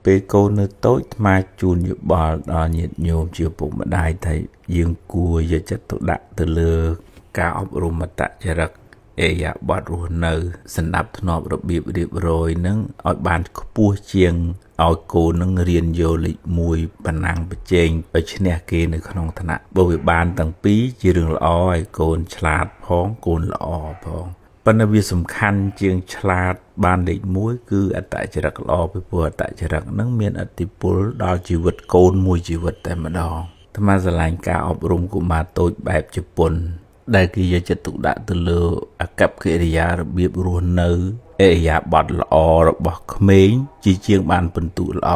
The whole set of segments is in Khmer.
ពេលកូននៅតូចថ្មជូនយោបល់ដល់ញាតិញោមជាពុកម្ដាយថាយើងគួរយកចិត្តទុកដាក់ទៅលើការអប់រំអត្តចរិតអេយ៉ាបទរស់នៅសណ្ដាប់ធ្នាប់របៀបរៀបរយនឹងឲ្យបានខ្ពស់ជាងឲ្យកូននឹងរៀនយកលេខ1បណ្ណាំងប្រជែងឲ្យឈ្នះគេនៅក្នុងថ្នាក់បើវាបានទាំងពីរជារឿងល្អឲ្យកូនឆ្លាតផងកូនល្អផងប៉ុន្តែវាសំខាន់ជាងឆ្លាតបានលេខ1គឺអត្តចរិតល្អពីព្រោះអត្តចរិតនឹងមានឥទ្ធិពលដល់ជីវិតកូនមួយជីវិតតែម្ដងអាត្មាស្រឡាញ់ការអប់រំកុមារតូចបែបជប៉ុនដែលគេយកចិត្តទុកដាក់ទៅលើអាកប្បកិរិយារបៀបរស់នៅអេយ៉ាបទល្អរបស់ក្មេងជាងបានពិន្ទុល្អ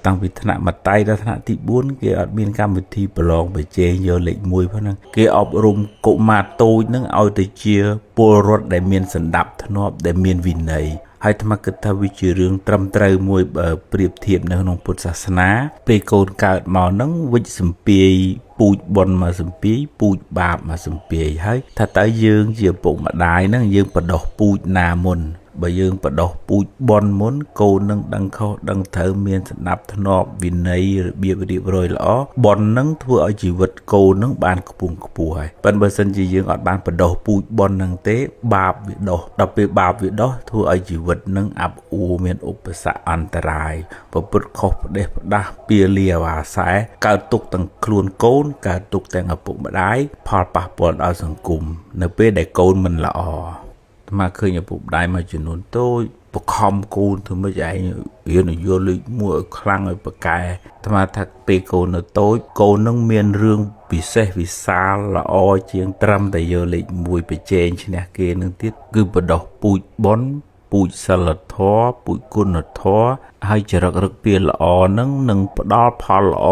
តាំងពីថ្នាក់មត្តេយដល់ថ្នាក់ទី4គេអត់មានកម្មវិធីប្រឡងប្រជែងយកលេខ1ផងហ្នឹងគេអប់រំកុមារតូចហ្នឹងឲ្យទៅជាពលរដ្ឋដែលមានសណ្ដាប់ធ្នាប់ដែលមានវិន័យហើយអាត្មាគិតថាវាជារឿងត្រឹមត្រូវមួយប្រៀបធៀបនៅក្នុងពុទ្ធសាសនាពេលកូនកើតមកហ្នឹងវិច្ចសម្ពាយពូជបុណ្យមកសម្ពាយពូជបាបមកសម្ពាយហើយថាតើយើងជាពុកម្ដាយហ្នឹងយើងបដោះពូជណាមុនបើយើងបដោះពូជបុណ្យមុនកូននឹងដឹងខុសដឹងត្រូវមានសណ្ដាប់ធ្នាប់វិន័យរបៀបរៀបរយល្អបុណ្យនឹងធ្វើឲ្យជីវិតកូននឹងបានខ្ពង់ខ្ពស់ហើយប៉ុន្តែបើសិនជាយើងអត់បានបដោះពូជបុណ្យនឹងទេបាបវាដោះដល់ពេលបាបវាដោះធ្វើឲ្យជីវិតនឹងអាប់អួរមានឧបសគ្គអន្តរាយប្រព្រឹត្តខុសផ្ដេសផ្ដាស់ពាលាអាវាសែកើតទុកទាំងខ្លួនកូនកើតទុកទាំងឪពុកម្ដាយផលប៉ះពាល់ដល់សង្គមនៅពេលដែលកូនមិនល្អមកឃើញឪពុកម្ដាយមួយចំនួនតូចបខំកូនធ្វើម៉េចឯងរៀនយកលេខ1ឲ្យខ្លាំងឲ្យប្រកែអាត្មាថាពេលកូននៅតូចកូននឹងមានរឿងពិសេសវិសាលល្អជាងត្រឹមតែយកលេខ1ប្រជែងឈ្នះគេនឹងទៀតគឺបដោះពូជបុណ្យពូជសិលធម៌ពូជគុណធម៌ហើយចរិតរឹកពីល្អនឹងនឹងផ្ដល់ផលល្អ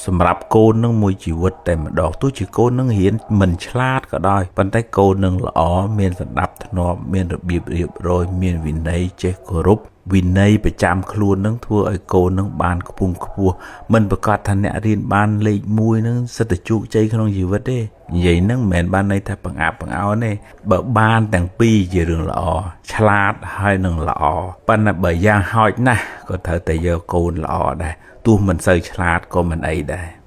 សម្រាប់កូននឹងមួយជីវិតតែម្ដងទោះជាកូននឹងរៀនមិនឆ្លាតក៏ដោយប៉ុន្តែកូននឹងល្អមានសណ្ដាប់ធ្នាប់មានរបៀបរៀបរយមានវិន័យចេះគោរពវិន័យប្រចាំខ្លួននឹងធ្វើឲ្យកូននឹងបានខ្ពង់ខ្ពស់មិនប្រកាសថាអ្នករៀនបានលេខ1នឹងសិតតែជោគជ័យក្នុងជីវិតទេនិយាយហ្នឹងមិនមែនបានន័យថាបង្អាប់បង្អោនទេបើបានទាំងពីរជារឿងល្អឆ្លាតហើយនឹងល្អប៉ុន្តែបើយ៉ាងហោចណាស់ក៏ត្រូវតែយកកូនល្អដែរទោះមិនសូវឆ្លាតក៏មិនអីដែរ